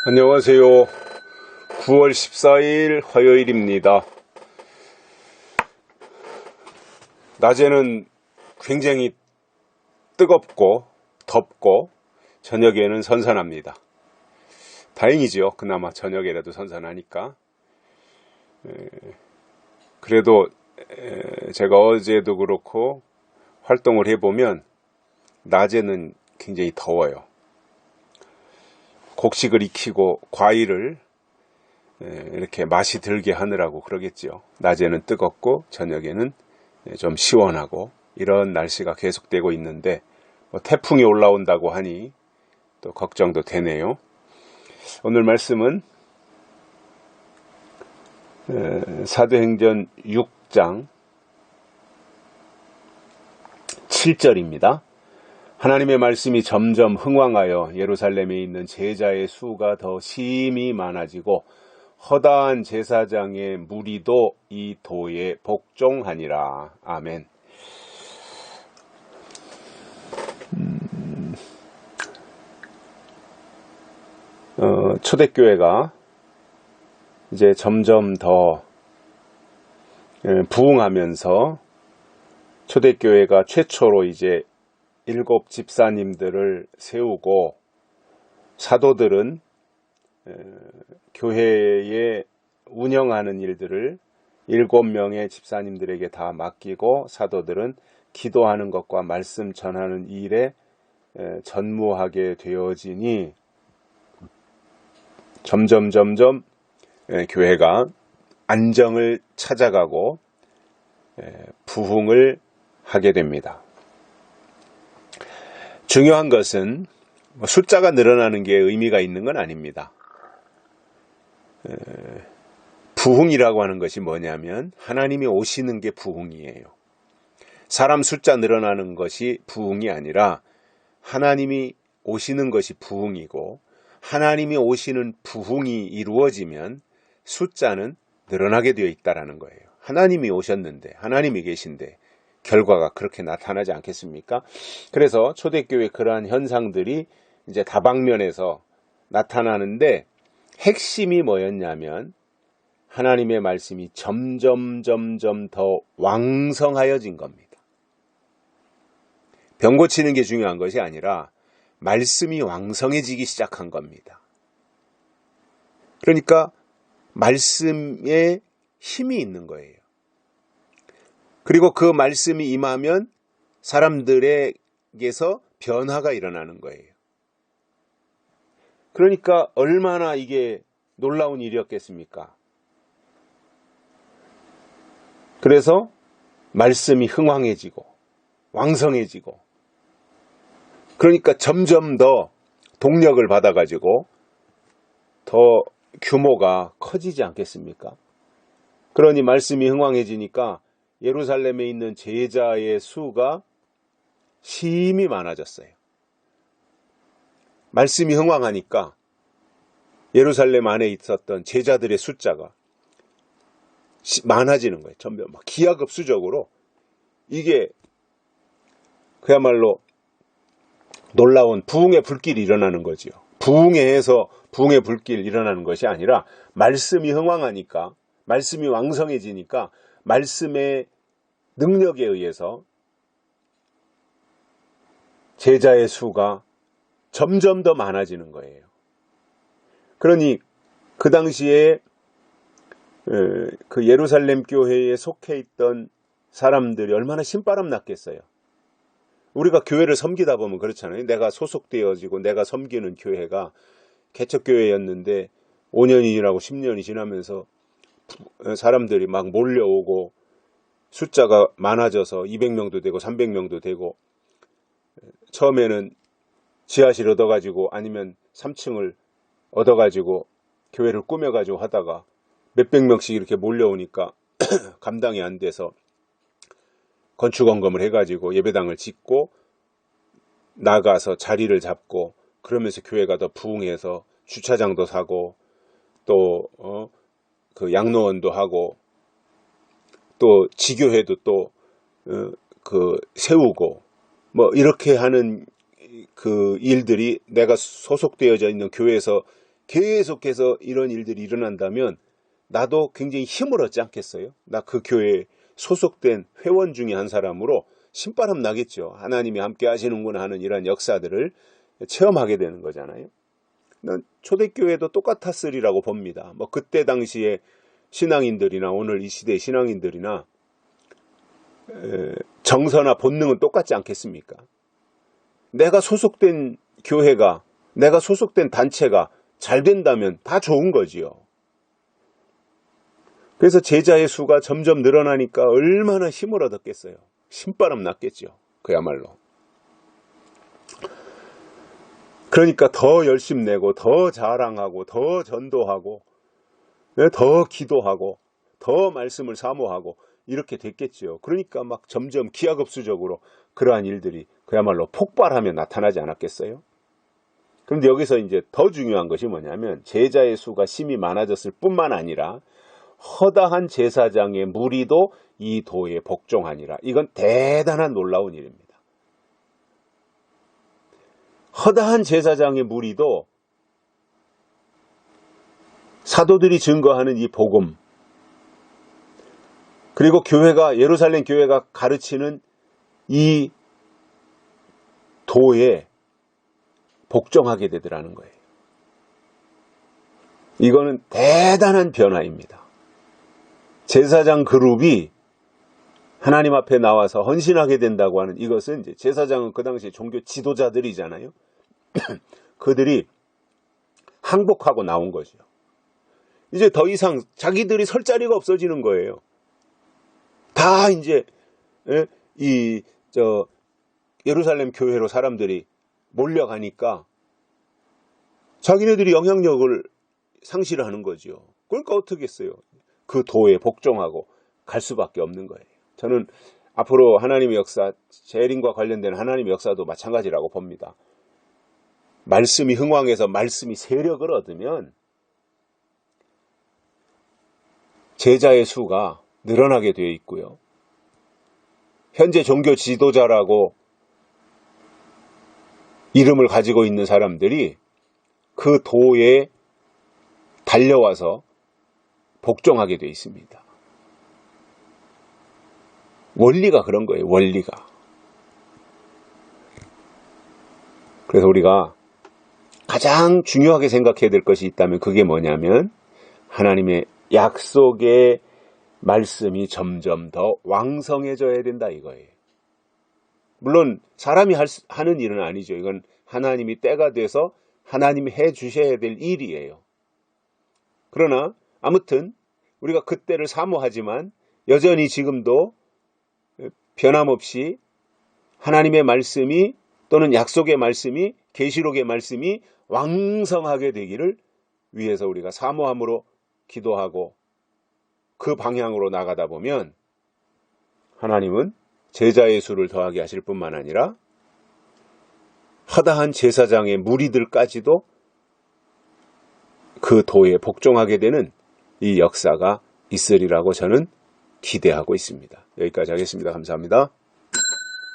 안녕하세요. 9월 14일 화요일입니다. 낮에는 굉장히 뜨겁고 덥고 저녁에는 선선합니다. 다행이죠. 그나마 저녁에라도 선선하니까. 그래도 제가 어제도 그렇고 활동을 해보면 낮에는 굉장히 더워요. 곡식을 익히고 과일을 이렇게 맛이 들게 하느라고 그러겠죠. 낮에는 뜨겁고 저녁에는 좀 시원하고 이런 날씨가 계속되고 있는데 태풍이 올라온다고 하니 또 걱정도 되네요. 오늘 말씀은 사도행전 6장 7절입니다. 하나님의 말씀이 점점 흥왕하여 예루살렘에 있는 제자의 수가 더 심히 많아지고 허다한 제사장의 무리도 이 도에 복종하니라. 아멘. 초대교회가 이제 점점 더 부흥하면서 초대교회가 최초로 이제 7 집사님들을 세우고 사도들은 교회에 운영하는 일들을 7명의 집사님들에게 다 맡기고 사도들은 기도하는 것과 말씀 전하는 일에 전무하게 되어지니 점점 교회가 안정을 찾아가고 부흥을 하게 됩니다. 중요한 것은 숫자가 늘어나는 게 의미가 있는 건 아닙니다. 부흥이라고 하는 것이 뭐냐면 하나님이 오시는 게 부흥이에요. 사람 숫자 늘어나는 것이 부흥이 아니라 하나님이 오시는 것이 부흥이고 하나님이 오시는 부흥이 이루어지면 숫자는 늘어나게 되어 있다라는 거예요. 하나님이 오셨는데 하나님이 계신데 결과가 그렇게 나타나지 않겠습니까? 그래서 초대교회 그러한 현상들이 이제 다방면에서 나타나는데 핵심이 뭐였냐면 하나님의 말씀이 점점 더 왕성하여진 겁니다. 병 고치는 게 중요한 것이 아니라 말씀이 왕성해지기 시작한 겁니다. 그러니까 말씀에 힘이 있는 거예요. 그리고 그 말씀이 임하면 사람들에게서 변화가 일어나는 거예요. 그러니까 얼마나 이게 놀라운 일이었겠습니까? 그래서 말씀이 흥왕해지고 왕성해지고 그러니까 점점 더 동력을 받아가지고 더 규모가 커지지 않겠습니까? 그러니 말씀이 흥왕해지니까 예루살렘에 있는 제자의 수가 심히 많아졌어요. 말씀이 흥왕하니까 예루살렘 안에 있었던 제자들의 숫자가 많아지는 거예요. 점점 막 기하급수적으로 이게 그야말로 놀라운 부흥의 불길이 일어나는 거지요. 부흥회에서 부흥의 불길이 일어나는 것이 아니라 말씀이 흥왕하니까 말씀이 왕성해지니까 말씀의 능력에 의해서 제자의 수가 점점 더 많아지는 거예요. 그러니 그 당시에 그 예루살렘 교회에 속해 있던 사람들이 얼마나 신바람 났겠어요. 우리가 교회를 섬기다 보면 그렇잖아요. 내가 소속되어지고 내가 섬기는 교회가 개척교회였는데 5년이 지나고 10년이 지나면서 사람들이 막 몰려오고 숫자가 많아져서 200명도 되고 300명도 되고 처음에는 지하실 얻어가지고 아니면 3층을 얻어가지고 교회를 꾸며가지고 하다가 몇백 명씩 이렇게 몰려오니까 감당이 안 돼서 건축원금을 해가지고 예배당을 짓고 나가서 자리를 잡고 그러면서 교회가 더 부흥해서 주차장도 사고 또 그 양로원도 하고 또 지교회도 또 그 세우고 뭐 이렇게 하는 그 일들이 내가 소속되어져 있는 교회에서 계속해서 이런 일들이 일어난다면 나도 굉장히 힘을 얻지 않겠어요? 나 그 교회에 소속된 회원 중에 한 사람으로 신바람 나겠죠. 하나님이 함께 하시는구나 하는 이런 역사들을 체험하게 되는 거잖아요. 난 초대교회도 똑같았으리라고 봅니다. 뭐 그때 당시에 신앙인들이나 오늘 이 시대의 신앙인들이나 정서나 본능은 똑같지 않겠습니까? 내가 소속된 교회가, 내가 소속된 단체가 잘 된다면 다 좋은 거지요. 그래서 제자의 수가 점점 늘어나니까 얼마나 힘을 얻었겠어요. 신바람 났겠죠. 그야말로. 그러니까 더 열심 내고 더 자랑하고 더 전도하고 더 기도하고 더 말씀을 사모하고 이렇게 됐겠죠. 그러니까 막 점점 기하급수적으로 그러한 일들이 그야말로 폭발하며 나타나지 않았겠어요? 그런데 여기서 이제 더 중요한 것이 뭐냐면 제자의 수가 심히 많아졌을 뿐만 아니라 허다한 제사장의 무리도 이 도에 복종하니라. 이건 대단한 놀라운 일입니다. 허다한 제사장의 무리도 사도들이 증거하는 이 복음, 그리고 교회가, 예루살렘 교회가 가르치는 이 도에 복종하게 되더라는 거예요. 이거는 대단한 변화입니다. 제사장 그룹이 하나님 앞에 나와서 헌신하게 된다고 하는 이것은, 이제 제사장은 그 당시 종교 지도자들이잖아요. 그들이 항복하고 나온 거죠. 이제 더 이상 자기들이 설 자리가 없어지는 거예요. 다 이제 예루살렘 교회로 사람들이 몰려가니까 자기네들이 영향력을 상실하는 거죠. 그러니까 어떻게 했어요? 그 도에 복종하고 갈 수밖에 없는 거예요. 저는 앞으로 하나님의 역사, 재림과 관련된 하나님의 역사도 마찬가지라고 봅니다. 말씀이 흥왕해서 말씀이 세력을 얻으면 제자의 수가 늘어나게 되어 있고요. 현재 종교 지도자라고 이름을 가지고 있는 사람들이 그 도에 달려와서 복종하게 되어 있습니다. 원리가 그런 거예요. 원리가. 그래서 우리가 가장 중요하게 생각해야 될 것이 있다면 그게 뭐냐면 하나님의 약속의 말씀이 점점 더 왕성해져야 된다 이거예요. 물론 사람이 하는 일은 아니죠. 이건 하나님이 때가 돼서 하나님이 해 주셔야 될 일이에요. 그러나 아무튼 우리가 그때를 사모하지만 여전히 지금도 변함없이 하나님의 말씀이, 또는 약속의 말씀이, 계시록의 말씀이 왕성하게 되기를 위해서 우리가 사모함으로 기도하고 그 방향으로 나가다 보면 하나님은 제자의 수를 더하게 하실 뿐만 아니라 허다한 제사장의 무리들까지도 그 도에 복종하게 되는 이 역사가 있으리라고 저는 기대하고 있습니다. 여기까지 하겠습니다. 감사합니다.